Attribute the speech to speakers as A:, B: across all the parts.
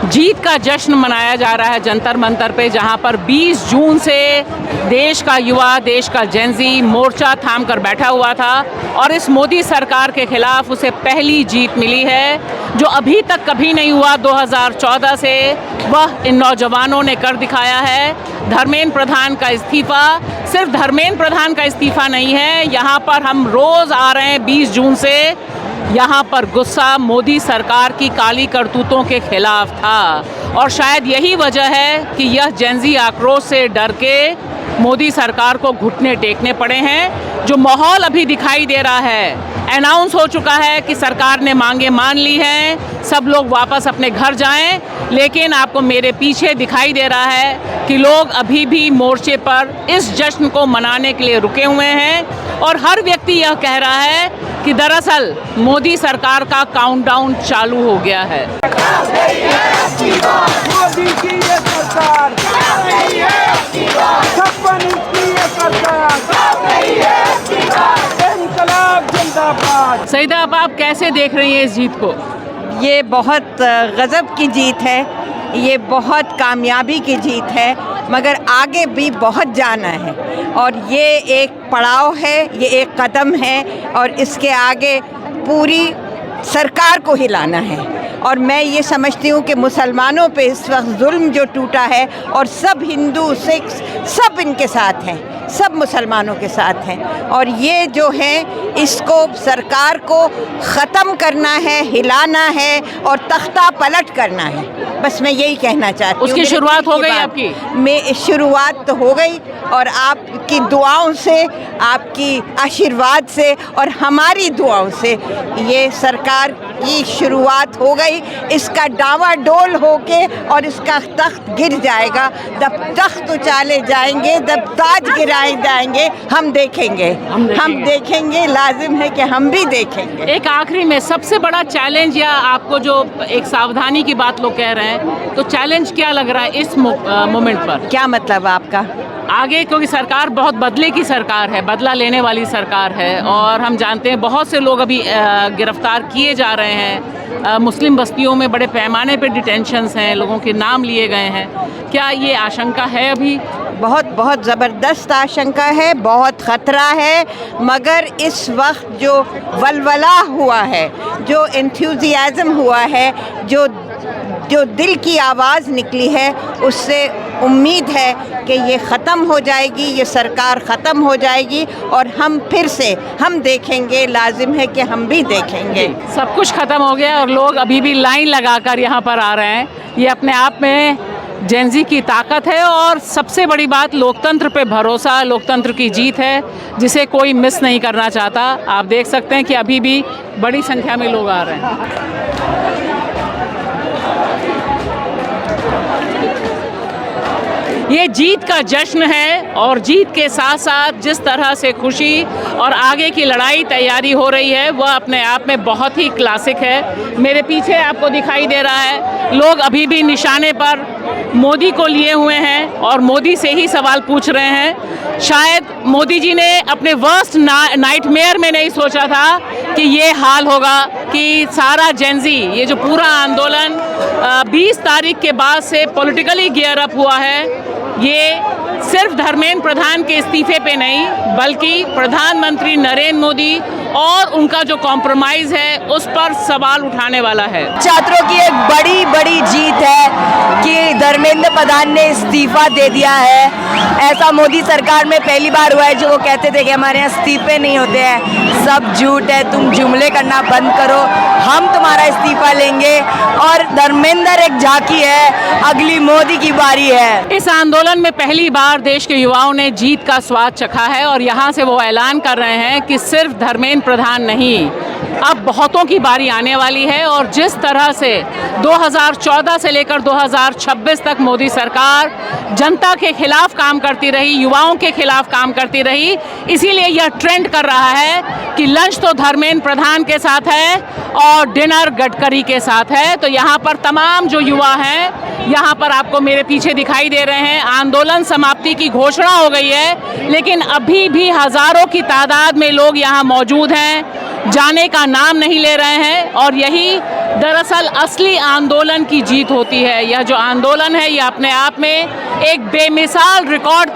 A: जीत का जश्न मनाया जा रहा है जंतर मंतर पे, जहां पर 20 जून से देश का युवा, देश का जेनजी मोर्चा थाम कर बैठा हुआ था और इस मोदी सरकार के खिलाफ उसे पहली जीत मिली है, जो अभी तक कभी नहीं हुआ 2014 से। वह इन नौजवानों ने कर दिखाया है। धर्मेंद्र प्रधान का इस्तीफा सिर्फ धर्मेंद्र प्रधान का इस्तीफा नहीं है, यहाँ पर हम रोज़ आ रहे हैं 20 जून से। यहाँ पर गुस्सा मोदी सरकार की काली करतूतों के खिलाफ था और शायद यही वजह है कि यह जेनजी आक्रोश से डर के मोदी सरकार को घुटने टेकने पड़े हैं। जो माहौल अभी दिखाई दे रहा है, अनाउंस हो चुका है कि सरकार ने मांगे मान ली हैं, सब लोग वापस अपने घर जाएं, लेकिन आपको मेरे पीछे दिखाई दे रहा है कि लोग अभी भी मोर्चे पर इस जश्न को मनाने के लिए रुके हुए हैं और हर व्यक्ति यह कह रहा है कि दरअसल मोदी सरकार का काउंटडाउन चालू हो गया है।
B: मोदी की ये सरकार, छप्पन की ये सरकार, इंकलाब जिंदाबाद।
A: सईदा, आप कैसे देख रही हैं इस जीत को?
C: ये बहुत गज़ब की जीत है, ये बहुत कामयाबी की जीत है, मगर आगे भी बहुत जाना है और ये एक पड़ाव है, ये एक कदम है और इसके आगे पूरी सरकार को हिलाना है। और मैं ये समझती हूँ कि मुसलमानों पे इस वक्त जुल्म जो टूटा है और सब हिंदू सिख सब इनके साथ हैं, सब मुसलमानों के साथ हैं और ये जो है इसको सरकार को ख़त्म करना है, हिलाना है और तख्ता पलट करना है। बस मैं यही कहना चाहती हूँ।
A: उसकी शुरुआत हो गई आपकी?
C: मैं शुरुआत तो हो गई और आपकी दुआओं से, आपकी आशीर्वाद से और हमारी दुआओं से ये सरकार की शुरुआत हो गई। इसका डावाडोल होके और इसका तख्त गिर जाएगा। जब तख्त उचाले जाएंगे, जब ताज गिराए जाएंगे, हम देखेंगे, हम देखेंगे, लाजिम है कि हम भी देखेंगे।
A: एक आखिरी में सबसे बड़ा चैलेंज, या आपको जो एक सावधानी की बात लोग कह रहे हैं, तो चैलेंज क्या लग रहा है इस मोमेंट पर?
C: क्या मतलब आपका?
A: आगे, क्योंकि सरकार बहुत बदले की सरकार है, बदला लेने वाली सरकार है और हम जानते हैं बहुत से लोग अभी गिरफ्तार किए जा रहे हैं। मुस्लिम बस्तियों में बड़े पैमाने पर डिटेंशंस हैं, लोगों के नाम लिए गए हैं। क्या ये आशंका है अभी?
C: बहुत बहुत ज़बरदस्त आशंका है, बहुत ख़तरा है, मगर इस वक्त जो वलवला हुआ है, जो एंथुसियाज़म हुआ है, जो दिल की आवाज़ निकली है, उससे उम्मीद है कि ये ख़त्म हो जाएगी, ये सरकार ख़त्म हो जाएगी और हम फिर से हम देखेंगे, लाजिम है कि हम भी देखेंगे।
A: सब कुछ ख़त्म हो गया और लोग अभी भी लाइन लगाकर यहाँ पर आ रहे हैं। ये अपने आप में जेनजी की ताकत है और सबसे बड़ी बात लोकतंत्र पे भरोसा, लोकतंत्र की जीत है, जिसे कोई मिस नहीं करना चाहता। आप देख सकते हैं कि अभी भी बड़ी संख्या में लोग आ रहे हैं। ये जीत का जश्न है और जीत के साथ साथ जिस तरह से खुशी और आगे की लड़ाई तैयारी हो रही है, वह अपने आप में बहुत ही क्लासिक है। मेरे पीछे आपको दिखाई दे रहा है, लोग अभी भी निशाने पर मोदी को लिए हुए हैं और मोदी से ही सवाल पूछ रहे हैं। शायद मोदी जी ने अपने वर्स्ट नाइटमेयर में नहीं सोचा था कि ये हाल होगा, कि सारा जेनजी, ये जो पूरा आंदोलन 20 तारीख के बाद से पॉलिटिकली गियर अप हुआ है, ये सिर्फ धर्मेंद्र प्रधान के इस्तीफे पे नहीं, बल्कि प्रधानमंत्री नरेंद्र मोदी और उनका जो कॉम्प्रोमाइज़ है उस पर सवाल उठाने वाला है।
D: छात्रों की एक बड़ी बड़ी जीत है कि धर्मेंद्र प्रधान ने इस्तीफा दे दिया है। ऐसा मोदी सरकार में पहली बार हुआ है। जो वो कहते थे कि हमारे यहाँ इस्तीफे नहीं होते हैं, सब झूठ है, तुम जुमले करना बंद करो, हम तुम्हारा इस्तीफा लेंगे और धर्मेंद्र एक झांकी है, अगली मोदी की बारी है।
A: इस आंदोलन में पहली बार देश के युवाओं ने जीत का स्वाद चखा है और यहाँ से वो ऐलान कर रहे हैं कि सिर्फ धर्मेंद्र प्रधान नहीं, अब बहुतों की बारी आने वाली है। और जिस तरह से 2014 से लेकर 2026 तक मोदी सरकार जनता के खिलाफ काम करती रही, युवाओं के खिलाफ काम करती रही, इसीलिए यह ट्रेंड कर रहा है कि लंच तो धर्मेंद्र प्रधान के साथ है और डिनर गडकरी के साथ है। तो यहाँ पर तमाम जो युवा हैं, यहाँ पर आपको मेरे पीछे दिखाई दे रहे हैं, आंदोलन समाप्ति की घोषणा हो गई है, लेकिन अभी भी हज़ारों की तादाद में लोग यहाँ मौजूद हैं, जाने का नाम नहीं ले रहे हैं और यही दरअसल असली आंदोलन की जीत होती है। यह जो आंदोलन है ये अपने आप में एक बेमिसाल रिकॉर्ड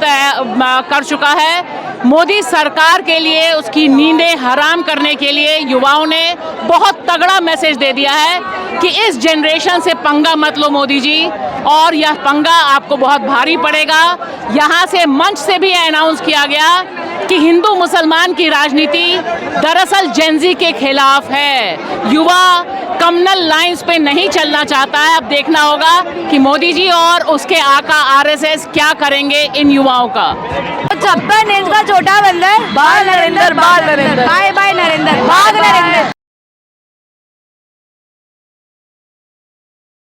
A: कर चुका है। मोदी सरकार के लिए उसकी नींदें हराम करने के लिए युवाओं ने बहुत तगड़ा मैसेज दे दिया है कि इस जनरेशन से पंगा मत लो मोदी जी, और यह पंगा आपको बहुत भारी पड़ेगा। यहाँ से मंच से भी अनाउंस किया गया कि हिंदू मुसलमान की राजनीति दरअसल जेनजी के खिलाफ है। युवा कम्युनल लाइंस पे नहीं चलना चाहता है। अब देखना होगा कि मोदी जी और उसके आका आरएसएस क्या करेंगे इन युवाओं का।
D: 56 इंच का छोटा बंदा है। Bye Narendra, bye Narendra, bye bye Narendra, भाग नरेंद्र।